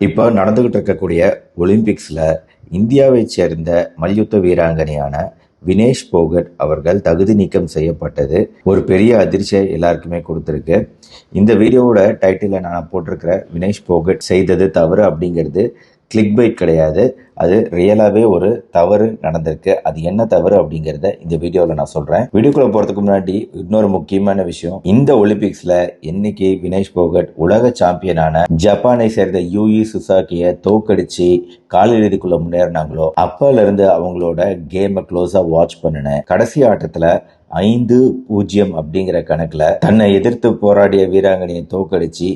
இப்போ நடந்துகிட்டு இருக்கக்கூடிய ஒலிம்பிக்ஸ்ல இந்தியாவை சேர்ந்த மல்யுத்த வீராங்கனையான வினேஷ் போகட் அவர்கள் தகுதி நீக்கம் செய்யப்பட்டது ஒரு பெரிய அதிர்ச்சியை எல்லாருக்குமே கொடுத்துருக்கு. இந்த வீடியோவோட டைட்டில நான் போட்டிருக்கிற வினேஷ் போகட் செய்தது தவறு அப்படிங்கிறது கிளிக் பைட் கிடையாது. அது ரியலாகவே ஒரு தவறு நடந்திருக்கு. அது என்ன தவறு அப்படிங்கிறத இந்த வீடியோவில் நான் சொல்கிறேன். வீடியோக்குள்ள போகிறதுக்கு முன்னாடி இன்னொரு முக்கியமான விஷயம், இந்த ஒலிம்பிக்ஸில் இன்னைக்கு வினேஷ் போகட் உலக சாம்பியனான ஜப்பானை சேர்ந்த யூஇ சுசாகியை தோக்கடிச்சு காலிறுதிக்குள்ள முன்னேறினாங்களோ அப்பல இருந்து அவங்களோட கேமை க்ளோஸா வாட்ச் பண்ணினேன். கடைசி ஆட்டத்தில் 5-0 அப்படிங்கிற கணக்குல தன்னை எதிர்த்து போராடிய வீராங்கனையை தோக்கடிச்சு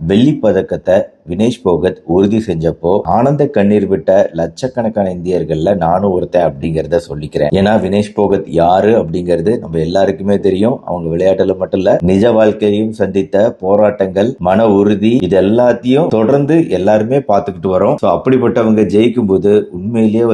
வெள்ளி பதக்கத்தை வினேஷ் போகத் உறுதி செஞ்சப்போ ஆனந்த கண்ணீர் விட்ட லட்சக்கணக்கான இந்தியர்கள்ல நானும் ஒருத்தன் அப்படிங்கறத சொல்லிக்கிறேன். ஏன்னா வினேஷ் போகத் யாரு அப்படிங்கிறது நம்ம எல்லாருக்குமே தெரியும். அவங்க விளையாட்டுல மட்டும் இல்ல, நிஜ வாழ்க்கையும் சந்தித்த போராட்டங்கள், மன உறுதி, இது எல்லாத்தையும் தொடர்ந்து எல்லாருமே பார்த்துக்கிட்டு வரோம். அப்படிப்பட்டவங்க ஜெயிக்கும் போது உண்மையிலேயே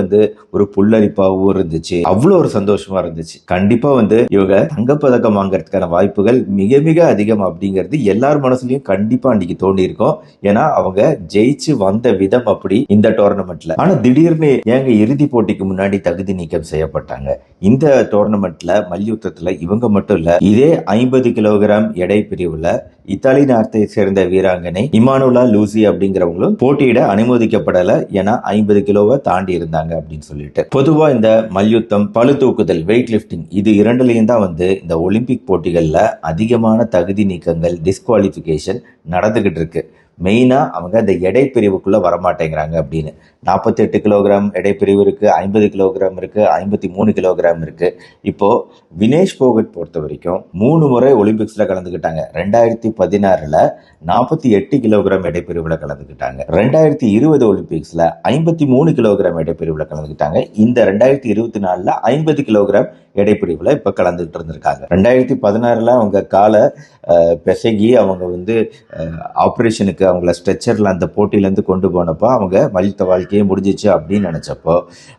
ஒரு புல்லரிப்பாவும் இருந்துச்சு. அவ்வளவு ஒரு சந்தோஷமா இருந்துச்சு. கண்டிப்பா இவங்க தங்கப்பதக்கம் வாங்கறதுக்கான வாய்ப்புகள் மிக மிக அதிகம் அப்படிங்கிறது எல்லார் மனசுலயும் கண்டிப்பா அன்னைக்கு தோண்டி இருக்கும். ஏன்னா அவங்க ஜெயிச்சு வந்த விதம் அப்படி இந்த டோர்னமெண்ட்ல. ஆனா திடீர்னு ஏங்க இறுதி போட்டிக்கு முன்னாடி தகுதி நீக்கம் செய்யப்பட்டாங்க? இந்த டோர்னமெண்ட்ல மல்யுத்தத்துல இவங்க மட்டும் இல்ல, இதே 50 கிலோகிராம் எடை பிரிவுல இத்தாலி நாட்டை சேர்ந்த வீராங்கனை இமானுலா லூசி அப்படிங்கிறவங்களும் போட்டியிட அனுமதிக்கப்படல. ஏன்னா 50 கிலோவை தாண்டி இருந்தாங்க அப்படின்னு சொல்லிட்டு. பொதுவா இந்த மல்யுத்தம், பளு தூக்குதல், வெயிட் லிப்டிங், இது இரண்டுலையும் தான் இந்த ஒலிம்பிக் போட்டிகள்ல அதிகமான தகுதி நீக்கங்கள், டிஸ்குவாலிபிகேஷன் நடந்துகிட்டு இருக்கு. மெயினா அவங்க அந்த எடை பிரிவுக்குள்ள வரமாட்டேங்கிறாங்க அப்படின்னு. 48 கிலோகிராம் எடை பிரிவு இருக்கு, 50 கிலோகிராம் இருக்கு, 53 கிலோகிராம் இருக்கு. இப்போ வினேஷ் போகட் பொறுத்த வரைக்கும் 3 முறை ஒலிம்பிக்ஸ்ல கலந்துக்கிட்டாங்க. 2016ல 48 கிலோகிராம் எடை பிரிவுல கலந்துக்கிட்டாங்க. 2020 ஒலிம்பிக்ஸ்ல 53 கிலோகிராம் எடை பிரிவுல கலந்துக்கிட்டாங்க. இந்த 2024ல 50 கிலோகிராம் எடை பிரிவுல இப்ப கலந்துகிட்டு இருந்திருக்காங்க. 2016ல அவங்க காலை பிசகி அவங்க ஆபரேஷனுக்கு அவங்கள ஸ்ட்ரெச்சர்ல அந்த போட்டியிலேருந்து கொண்டு போனப்போ அவங்க மல்யுத்த வாழ்க்கையே முடிஞ்சிச்சு அப்படின்னு நினைச்சப்போ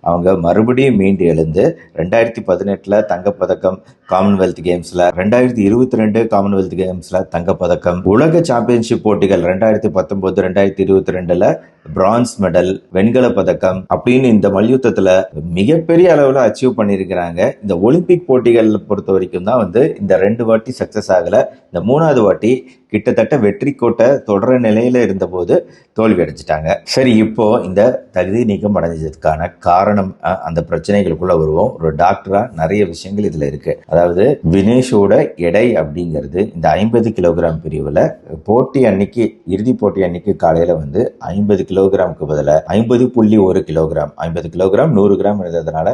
அவங்க மறுபடியும் மீண்டு எழுந்து 2018ல தங்கப்பதக்கம் காமன்வெல்த் கேம்ஸ்ல, 2022 காமன்வெல்த் கேம்ஸ்ல தங்கப்பதக்கம், உலக சாம்பியன்ஷிப் போட்டிகள் 2019, 2022ல பிரான்ஸ் மெடல், வெண்கல பதக்கம் அப்படின்னு இந்த மல்யுத்தத்துல மிகப்பெரிய அளவுல அச்சீவ் பண்ணிருக்கிறாங்க. இந்த ஒலிம்பிக் போட்டிகள் பொறுத்த வரைக்கும் தான் இந்த 2 வாட்டி சக்சஸ் ஆகல. இந்த 3வது வாட்டி கிட்டத்தட்ட வெற்றி கோட்டை தொடர நிலையில இருந்த போது தோல்வி அடைஞ்சிட்டாங்க. சரி, இப்போ இந்த தகுதி நீக்கம் அடைஞ்சதுக்கான காரணம், அந்த பிரச்சனைகளுக்குள்ள வருவோம். ஒரு டாக்டரா நிறைய விஷயங்கள் இதுல இருக்கு. அதாவது வினேஷோட எடை அப்படிங்கிறது இந்த 50 கிலோகிராம் பிரிவுல போட்டி அன்னைக்கு, இறுதி போட்டி அன்னைக்கு காலையில 50 கிலோகிராமுக்கு பதில 50.1 கிலோகிராம், 50 கிலோகிராம் 100 கிராம் இருந்ததுனால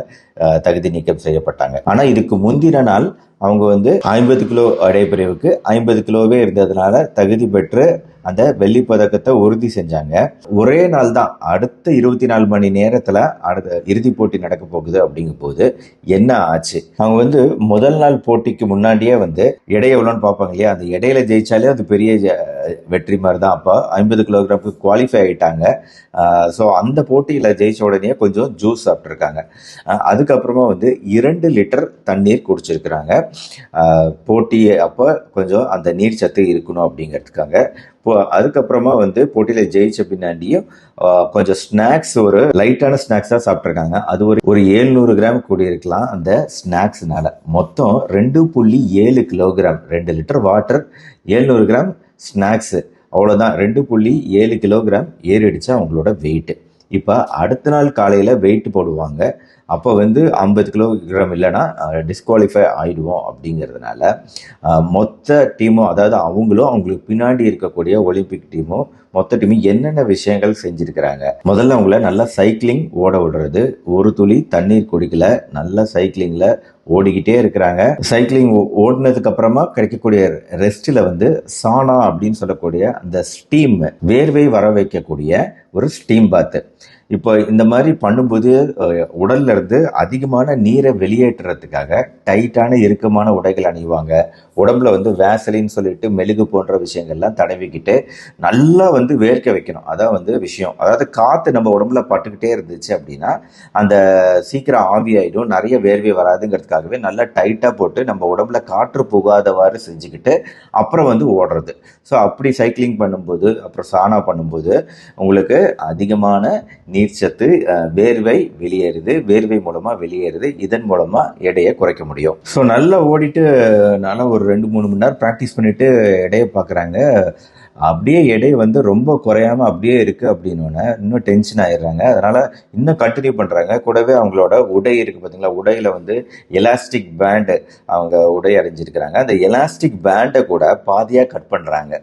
தகுதி நீக்கம் செய்யப்பட்டாங்க. ஆனா இதுக்கு முந்தின நாள் அவங்க 50 கிலோ எடைப்பிரிவுக்கு 50 கிலோவே இருந்ததுனால தகுதி பெற்று அந்த வெள்ளி பதக்கத்தை உறுதி செஞ்சாங்க. ஒரே நாள் தான், அடுத்த 24 மணி நேரத்துல அடுத்த இறுதி போட்டி நடக்க போகுது அப்படிங்கும் போது என்ன ஆச்சு? அவங்க முதல் நாள் போட்டிக்கு முன்னாடியே எடை எவ்வளோன்னு பார்ப்பாங்க இல்லையா? அந்த இடையில ஜெயிச்சாலே அது பெரிய வெற்றி மாதிரி தான். அப்போ 50 கிலோகிராமுக்கு குவாலிஃபை ஆயிட்டாங்க. ஸோ அந்த போட்டியில ஜெயிச்ச உடனே கொஞ்சம் ஜூஸ் சாப்பிட்ருக்காங்க. அதுக்கப்புறமா 2 லிட்டர் தண்ணீர் குடிச்சிருக்கிறாங்க. போட்டி அப்போ கொஞ்சம் அந்த நீர் சத்து இருக்கணும் அப்படிங்கிறதுக்காக. அதுக்கப்புறமா போட்டியில ஜெயிச்ச பின்னாடியும் கொஞ்சம் ஸ்நாக்ஸ், ஒரு லைட்டான ஸ்நாக்ஸா சாப்பிட்ருக்காங்க. அது ஒரு 700 கிராம் கூடி இருக்கலாம் அந்த ஸ்நாக்ஸ்னால. மொத்தம் 2.7 kilogram, 2 litre water, 700 gram snacks, அவ்வளவுதான். 2.7 கிலோகிராம் ஏறிடுச்சு அவங்களோட வெயிட். இப்ப அடுத்த நாள் காலையில வெயிட் போடுவாங்க. அப்போ 50 கிலோகிராம் இல்லைன்னா டிஸ்குவாலிஃபை ஆயிடுவோம் அப்படிங்கிறதுனால மொத்த டீமும், அதாவது அவங்களும் அவங்களுக்கு பின்னாடி இருக்கக்கூடிய ஒலிம்பிக் டீமும், மொத்த டீமும் என்னென்ன விஷயங்கள் செஞ்சிருக்கிறாங்க. முதல்ல அவங்கள நல்லா சைக்கிளிங் ஓட விடுறது. ஒரு துளி தண்ணீர் குடிக்கல, நல்லா சைக்கிளிங்ல ஓடிக்கிட்டே இருக்கிறாங்க. சைக்கிளிங் ஓடினதுக்கு அப்புறமா கிடைக்கக்கூடிய ரெஸ்ட்ல சானா அப்படின்னு சொல்லக்கூடிய அந்த ஸ்டீம், வேர்வை வர வைக்கக்கூடிய ஒரு ஸ்டீம் பாத், இப்போ இந்த மாதிரி பண்ணும்போது உடல்ல இருந்து அதிகமான நீரை வெளியேற்றுறதுக்காக டைட்டான இறுக்கமான உடைகள் அணிவாங்க. உடம்புல வந்து வேசலின்னு சொல்லிட்டு மெழுகு போன்ற விஷயங்கள்லாம் தடவிக்கிட்டு நல்லா வந்து வேர்க்க வைக்கணும். அதான் வந்து விஷயம். அதாவது காற்று நம்ம உடம்புல பட்டுக்கிட்டே இருந்துச்சு அப்படின்னா அந்த சீக்கிரம் ஆவி ஆயிடும், நிறைய வேர்வை வராதுங்கிறதுக்காகவே நல்லா டைட்டாக போட்டு நம்ம உடம்புல காற்று புகாதவாறு செஞ்சுக்கிட்டு அப்புறம் வந்து ஓடுறது. ஸோ அப்படி சைக்கிளிங் பண்ணும்போது அப்புறம் சானா பண்ணும்போது உங்களுக்கு அதிகமான நீர்ச்சத்து வேர்வை வெளியேறுது, வேர்வை மூலமாக வெளியேறுது. இதன் மூலமாக எடையை குறைக்க முடியும். ஸோ நல்லா ஓடிட்டு நல்லா ஒரு 2-3 மணி நேரம் ப்ராக்டிஸ் பண்ணிட்டு எடையை பார்க்குறாங்க. அப்படியே எடை வந்து ரொம்ப குறையாம அப்படியே இருக்கு அப்படின்னோடனே இன்னும் டென்ஷன் ஆயிடுறாங்க. அதனால இன்னும் கண்டினியூ பண்றாங்க. கூடவே அவங்களோட உடை இருக்கு பார்த்தீங்களா, உடையில வந்து எலாஸ்டிக் பேண்டு அவங்க உடை அடைஞ்சிருக்கிறாங்க. அந்த எலாஸ்டிக் பேண்டை கூட பாதியாக கட் பண்றாங்க.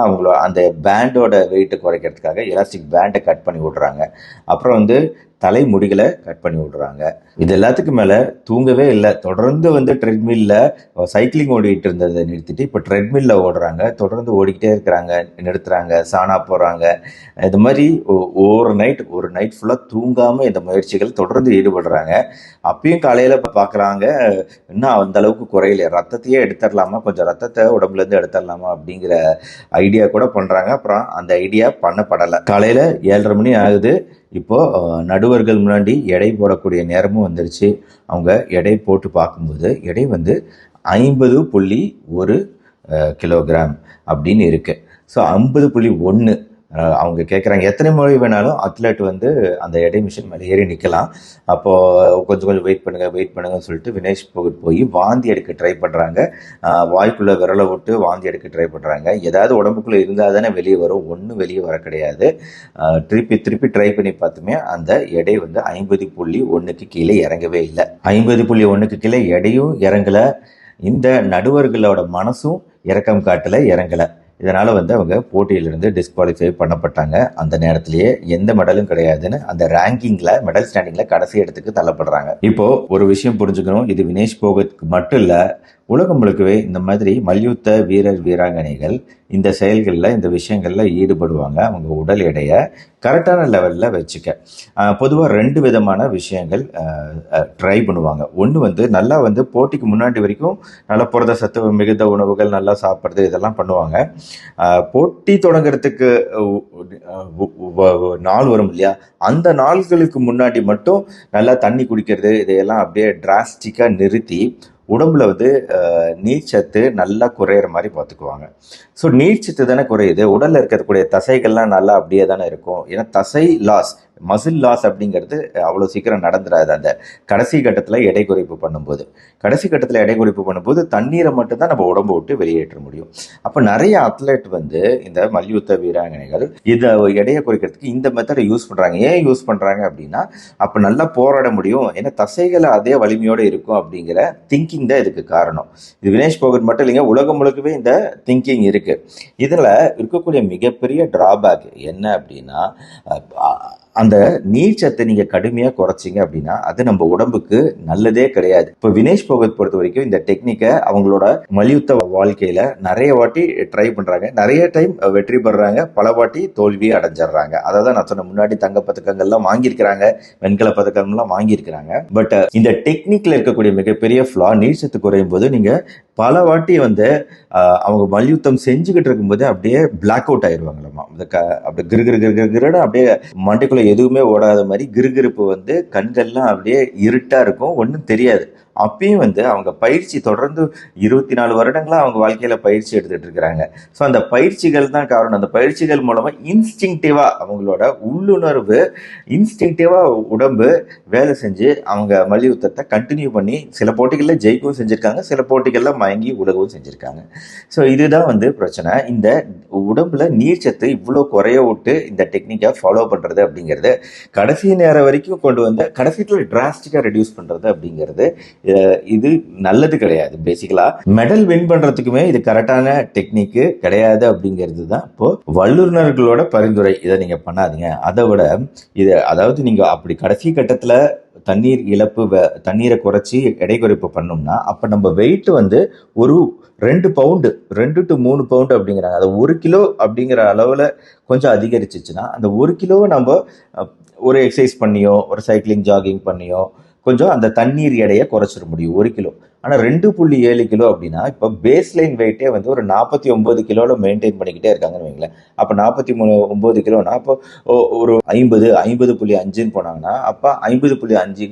அவங்களோட அந்த பேண்டோட வெயிட்டை குறைக்கிறதுக்காக எலாஸ்டிக் பேண்டை கட் பண்ணி விடுறாங்க. அப்புறம் வந்து தலைமுடிகளை கட் பண்ணி விடுறாங்க. இது எல்லாத்துக்கும் மேலே தூங்கவே இல்லை. தொடர்ந்து வந்து ட்ரெட்மில்ல சைக்கிளிங் ஓடிட்டு இருந்ததை நிறுத்திட்டு இப்போ ட்ரெட்மில்ல ஓடுறாங்க. தொடர்ந்து ஓடிக்கிட்டே இருக்கிறாங்க, நிறுத்துறாங்க, சாணா போடுறாங்க. இது மாதிரி ஒரு நைட் ஃபுல்லாக தூங்காமல் இந்த முயற்சிகள் தொடர்ந்து ஈடுபடுறாங்க. அப்பயும் காலையில் பார்க்குறாங்க, இன்னும் அந்த அளவுக்கு குறையில, ரத்தத்தையே எடுத்துடலாமா, கொஞ்சம் ரத்தத்தை உடம்புலேருந்து எடுத்துடலாமா அப்படிங்கிற ஐடியா கூட பண்ணுறாங்க. அப்புறம் அந்த ஐடியா பண்ணப்படலை. காலையில் 7:30 மணி ஆகுது. இப்போ நடுவர்கள் முன்னாடி எடை போடக்கூடிய நேரமும் வந்துருச்சு. அவங்க எடை போட்டு பார்க்கும்போது எடை வந்து 50.1 கிலோகிராம் அப்படின்னு இருக்கு. ஸோ 50.1 அவங்க கேட்குறாங்க, எத்தனை முறை வேணாலும் அத்லெட் வந்து அந்த எடை மிஷின் மேலே ஏறி நிற்கலாம். அப்போது கொஞ்சம் வெயிட் பண்ணுங்கன்னு சொல்லிட்டு வினேஷ் போகட் போய் வாந்தி எடுக்க ட்ரை பண்ணுறாங்க. வாய்க்குள்ளே விரலை விட்டு வாந்தி எடுக்க ட்ரை பண்ணுறாங்க. ஏதாவது உடம்புக்குள்ளே இருந்தால் தானே வெளியே வரும், ஒன்றும் வெளியே வர கிடையாது. திருப்பி ட்ரை பண்ணி பார்த்துமே அந்த எடை வந்து 50.1க்கு கீழே இறங்கவே இல்லை. 50.1க்கு கீழே எடையும் இறங்கலை, இந்த நடுவர்களோட மனசும் இறக்கம் காட்டலை, இறங்கலை. இதனால் வந்து அவங்க போட்டியிலிருந்து டிஸ்குவாலிஃபை பண்ணப்பட்டாங்க. அந்த நேரத்திலேயே எந்த மெடலும் கிடையாதுன்னு அந்த ரேங்கிங்கில், மெடல் ஸ்டாண்டிங்கில் கடைசி இடத்துக்கு தள்ளப்படுறாங்க. இப்போது ஒரு விஷயம் புரிஞ்சுக்கணும், இது வினேஷ் போகத்துக்கு மட்டும் இல்லை, உலகம் முழுக்கவே இந்த மாதிரி மல்யுத்த வீரர் வீராங்கனைகள் இந்த செயல்களில், இந்த விஷயங்களில் ஈடுபடுவாங்க. அவங்க உடல் எடையை கரெக்டான லெவலில் வச்சுக்க பொதுவாக 2 விதமான விஷயங்கள் ட்ரை பண்ணுவாங்க. ஒன்று வந்து நல்லா வந்து போட்டிக்கு முன்னாடி வரைக்கும் நல்லா புரத சத்து மிகுந்த உணவுகள் நல்லா சாப்பிட்றது, இதெல்லாம் பண்ணுவாங்க. போட்டி தொடங்குறதுக்கு நாள் வரும் இல்லையா, அந்த நாள்களுக்கு முன்னாடி மட்டும் நல்லா தண்ணி குடிக்கிறது, இதையெல்லாம் அப்படியே டிராஸ்டிக்காக நிறுத்தி உடம்புல வந்து நீர்ச்சத்து நல்லா குறையிற மாதிரி பார்த்துக்குவாங்க. ஸோ நீர்ச்சத்து தானே குறையுது, உடலில் இருக்கக்கூடிய தசைகள்லாம் நல்லா அப்படியே தானே இருக்கும். ஏன்னா தசை லாஸ், மசில் லாஸ் அப்படிங்கிறது அவ்வளோ சீக்கிரம் நடந்துடாது. அந்த கடைசி கட்டத்தில் எடை குறைப்பு பண்ணும்போது தண்ணீரை மட்டும்தான் நம்ம உடம்பு விட்டு வெளியேற்ற முடியும். அப்போ நிறைய அத்லெட் வந்து இந்த மல்யுத்த வீராங்கனைகள் இதை எடையை குறைக்கிறதுக்கு இந்த மெத்தடை யூஸ் பண்ணுறாங்க. ஏன் யூஸ் பண்ணுறாங்க அப்படின்னா, அப்போ நல்லா போராட முடியும், ஏன்னா தசைகளை அதே வலிமையோடு இருக்கும் அப்படிங்கிற திங்கிங் தான் இதுக்கு காரணம். இது வினேஷ் போகட் மட்டும் இல்லைங்க, உலகம் முழுக்கவே இந்த திங்கிங் இருக்கு. இதில் இருக்கக்கூடிய மிகப்பெரிய டிராபேக் என்ன அப்படின்னா, அந்த நீர்ச்சத்தை நீங்க கடுமையா குறைச்சிங்க அப்படின்னா அது நம்ம உடம்புக்கு நல்லதே கிடையாது. இப்போ வினேஷ் போகத் பொறுத்த வரைக்கும் இந்த டெக்னிக்கை அவங்களோட மல்யுத்த வாழ்க்கையில நிறைய வாட்டி ட்ரை பண்றாங்க, நிறைய டைம் வெற்றி பெறாங்க, பல வாட்டி தோல்வி அடைஞ்சிடுறாங்க. அதாவது நான் சொன்ன முன்னாடி தங்க பதக்கங்கள்லாம் வாங்கியிருக்கிறாங்க, வெண்கல பதக்கங்கள்லாம் வாங்கியிருக்கிறாங்க. பட் இந்த டெக்னிக்ல இருக்கக்கூடிய மிகப்பெரிய ஃபிளா, நீர்ச்சத்து குறையும் போது நீங்க பல வாட்டி வந்து அவங்க மல்யுத்தம் செஞ்சுக்கிட்டு இருக்கும்போது அப்படியே பிளாக் அவுட் ஆயிடுவாங்களாமா. அப்படியே கிருகிருன்னு அப்படியே மண்டைக்குள்ள எதுவுமே ஓடாத மாதிரி கிருகிருப்பு வந்து கண்கள்லாம் அப்படியே இருட்டா இருக்கும், ஒன்றும் தெரியாது. அப்பயும் வந்து அவங்க பயிற்சி தொடர்ந்து 24 வருடங்களாக அவங்க வாழ்க்கையில பயிற்சி எடுத்துட்டு இருக்கிறாங்க. ஸோ அந்த பயிற்சிகள் தான் காரணம். அந்த பயிற்சிகள் மூலமா இன்ஸ்டிங்டிவா அவங்களோட உள்ளுணர்வு, இன்ஸ்டிங்டிவா உடம்பு வேலை செஞ்சு அவங்க மல்யுத்தத்தை கண்டினியூ பண்ணி சில போட்டிகளில் ஜெயிக்கவும் செஞ்சிருக்காங்க, சில போட்டிகளில் மயங்கி உலகவும் செஞ்சிருக்காங்க. ஸோ இதுதான் வந்து பிரச்சனை. இந்த உடம்புல நீர்ச்சத்து இவ்வளோ குறைய விட்டு இந்த டெக்னிக்கை ஃபாலோ பண்றது அப்படிங்கிறது, கடைசி நேரம் வரைக்கும் கொண்டு வந்த கடைசியில் டிராஸ்டிக்காக ரெடியூஸ் பண்றது அப்படிங்கிறது இது நல்லது கிடையாது. பேசிக்கலா மெடல் வின் பண்றதுக்குமே இது கரெக்டான டெக்னிக் கிடையாது அப்படிங்கிறது தான் இப்போ வல்லுநர்களோட பரிந்துரை. இதை நீங்க பண்ணாதீங்க. அதை விட இது அதாவது நீங்க அப்படி கடைசி கட்டத்துல தண்ணீர் இழப்பு தண்ணீரை குறைச்சி எடை குறைப்பு பண்ணோம்னா அப்ப நம்ம வெயிட் வந்து ஒரு 2 பவுண்டு 2 to 3 பவுண்டு அப்படிங்கிறாங்க. அது 1 கிலோ அப்படிங்கிற அளவுல கொஞ்சம் அதிகரிச்சிச்சுன்னா அந்த 1 கிலோவை நம்ம ஒரு எக்ஸசைஸ் பண்ணியோ ஒரு சைக்கிளிங் ஜாகிங் பண்ணியோ கொஞ்சம் அந்த தண்ணீர் எடையை குறைச்சிட முடியும் 1 கிலோ. ஆனால் 2.7 கிலோ அப்படின்னா இப்போ பேஸ் லைன் வெயிட்டே வந்து ஒரு 49 கிலோவில் மெயின்டைன் பண்ணிக்கிட்டே இருக்காங்கன்னு வைங்களேன். அப்போ 49 கிலோனா அப்போ ஒரு 50.5ன்னு போனாங்கன்னா அப்போ 50.5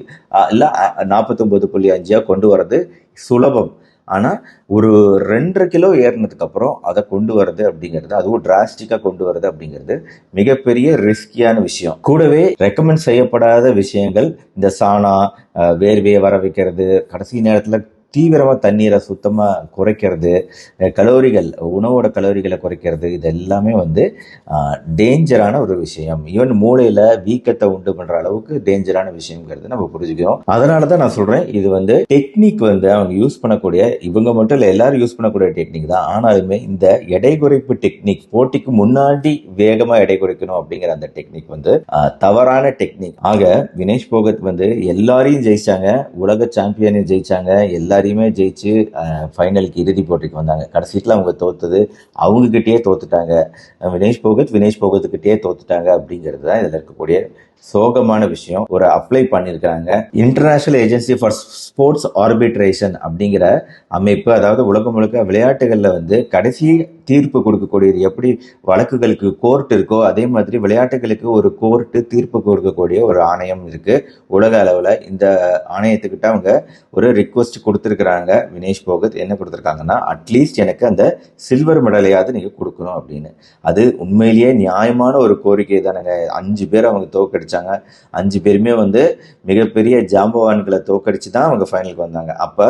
இல்லை 49.5 கொண்டு வர்றது சுலபம். ஆனால் ஒரு 2.5 கிலோ ஏறினதுக்கு அப்புறம் அதை கொண்டு வர்றது அப்படிங்கிறது, அதுவும் டிராஸ்டிக்காக கொண்டு வர்றது அப்படிங்கிறது மிகப்பெரிய ரிஸ்கியான விஷயம். கூடவே ரெக்கமெண்ட் செய்யப்படாத விஷயங்கள் இந்த சானா, வேர்வையை வர வைக்கிறது, கடைசி நேரத்தில் தீவிரமாக தண்ணீரை சுத்தமாக குறைக்கிறது, கலோரிகள் உணவோட கலோரிகளை குறைக்கிறது, இது எல்லாமே வந்து டேஞ்சரான ஒரு விஷயம். ஈவன் மூளையில் வீக்கத்தை உண்டு பண்ணுற அளவுக்கு டேஞ்சரான விஷயங்கிறது நம்ம புரிஞ்சுக்கிறோம். அதனால தான் நான் சொல்கிறேன், இது வந்து டெக்னிக் வந்து அவங்க யூஸ் பண்ணக்கூடிய, இவங்க மட்டும் இல்லை எல்லாரும் யூஸ் பண்ணக்கூடிய டெக்னிக் தான். ஆனாலுமே இந்த எடை குறைப்பு டெக்னிக், போட்டிக்கு முன்னாடி வேகமாக எடை குறைக்கணும் அப்படிங்கிற அந்த டெக்னிக் வந்து தவறான டெக்னிக். ஆக வினேஷ் போகத் வந்து எல்லாரையும் ஜெயிச்சாங்க, உலக சாம்பியனையும் ஜெயிச்சாங்க, எல்லாரையுமே ஜெயிச்சு ஃபைனலுக்கு இறுதி போட்டிக்கு வந்தாங்க. கடைசியில் அவங்க தோத்தது அவங்க கிட்டேயே தோத்துட்டாங்க. வினேஷ் போகத்துக்கிட்டே தோத்துட்டாங்க அப்படிங்கிறது தான் இதில் இருக்கக்கூடிய சோகமான விஷயம். ஒரு அப்ளை பண்ணியிருக்காங்க international agency for sports arbitration அப்படிங்கிற அமைப்பு. அதாவது உலகம் முழுக்க விளையாட்டுகளில் வந்து கடைசி தீர்ப்பு கொடுக்கக்கூடியது எப்படி வழக்குகளுக்கு கோர்ட் இருக்கோ அதே மாதிரி விளையாட்டுகளுக்கு ஒரு கோர்ட்டு தீர்ப்பு கொடுக்கக்கூடிய ஒரு ஆணையம் இருக்கு உலக அளவில். இந்த ஆணையத்துக்கிட்ட அவங்க ஒரு ரிக்வஸ்ட் கொடுத்துருக்குறாங்க. வினேஷ் போகத் என்ன கொடுத்துருக்காங்கன்னா, அட்லீஸ்ட் எனக்கு அந்த சில்வர் மெடலையாவது நீங்கள் கொடுக்கணும் அப்படின்னு. அது உண்மையிலேயே நியாயமான ஒரு கோரிக்கை தானேங்க. 5 பேர் அவங்க தோக்கடிச்சாங்க. 5 பேருமே வந்து மிகப்பெரிய ஜாம்பவான்களை தோக்கடிச்சு தான் அவங்க ஃபைனலுக்கு வந்தாங்க. அப்போ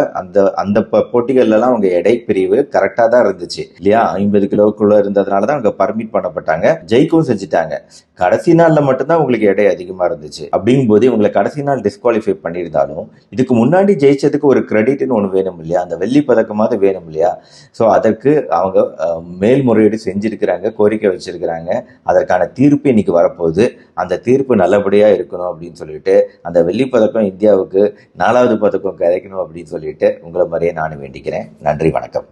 அந்த போட்டிகள்லாம் அவங்க எடை பிரிவு கரெக்டாக தான் இருந்துச்சு இல்லையா? 50 கிலோக்குள்ள இருந்ததுனால தான் அவங்க பர்மிட் பண்ணப்பட்டாங்க, ஜெயிக்கவும் செஞ்சுட்டாங்க. கடைசி நாளில் மட்டும்தான் உங்களுக்கு எடை அதிகமாக இருந்துச்சு. அப்படிங்கும் போது இவங்களை கடைசி நாள் டிஸ்குவாலிஃபை பண்ணியிருந்தாலும் இதுக்கு முன்னாடி ஜெயிச்சதுக்கு ஒரு கிரெடிட்னு ஒன்று வேணும் இல்லையா? அந்த வெள்ளி பதக்கமாவது வேணும் இல்லையா? ஸோ அதற்கு அவங்க மேல்முறையீடு செஞ்சிருக்கிறாங்க, கோரிக்கை வச்சிருக்கிறாங்க. அதற்கான தீர்ப்பு இன்னைக்கு வரப்போகுது. அந்த தீர்ப்பு நல்லபடியாக இருக்கணும் அப்படின்னு சொல்லிட்டு, அந்த வெள்ளி பதக்கம் இந்தியாவுக்கு 4வது பதக்கம் கிடைக்கணும் அப்படின்னு சொல்லிட்டு உங்களை மாதிரியே நானும் வேண்டிக்கிறேன். நன்றி, வணக்கம்.